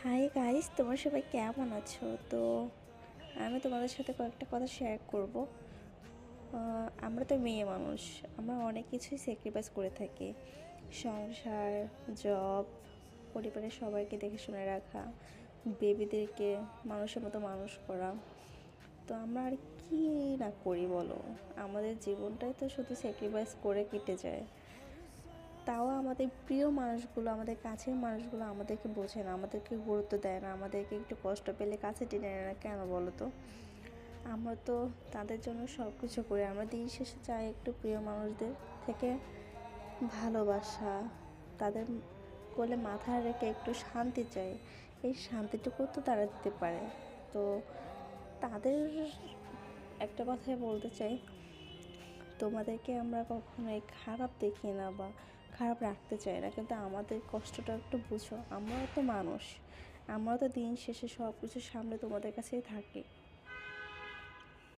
Hi guys, তোমরা সবাই কেমন আছো? তো আমি তোমাদের সাথে কয়েকটা কথা শেয়ার করব। আমরা তো মেয়ে মানুষ, আমরা অনেক কিছুই স্যাক্রিফাইস করে থাকি। সংসার, জব, পরিবারের সবাইকে দেখে শুনে রাখা, বেবিদেরকে মানুষের মতো মানুষ করা। তো আমরা আর কি না করি বলো? আমাদের জীবনটাই তো শুধু স্যাক্রিফাইস করে কেটে যায়। তাও আমাদের প্রিয় মানুষগুলো, আমাদের কাছের মানুষগুলো আমাদেরকে বোঝে না, আমাদেরকে গুরুত্ব দেয় না, আমাদেরকে একটু কষ্ট পেলে কাছে টেনে নেয় না। কেন বলো তো? আমরা তো তাদের জন্য সব কিছু করি। আমরা দিন শেষে চাই একটু প্রিয় মানুষদের থেকে ভালোবাসা, তাদের কোলে মাথা রেখে একটু শান্তি চাই। এই শান্তিটুকু তো তারা দিতে পারে। তো তাদের একটা কথাই বলতে চাই, তোমাদেরকে আমরা কখনোই খারাপ দেখি না বা খারাপ রাখতে চাই না, কিন্তু আমাদের কষ্টটা একটু বুঝো। আমরাও তো মানুষ, আমরাও তো দিন শেষে সব কিছু সামনে তোমাদের কাছেই থাকি।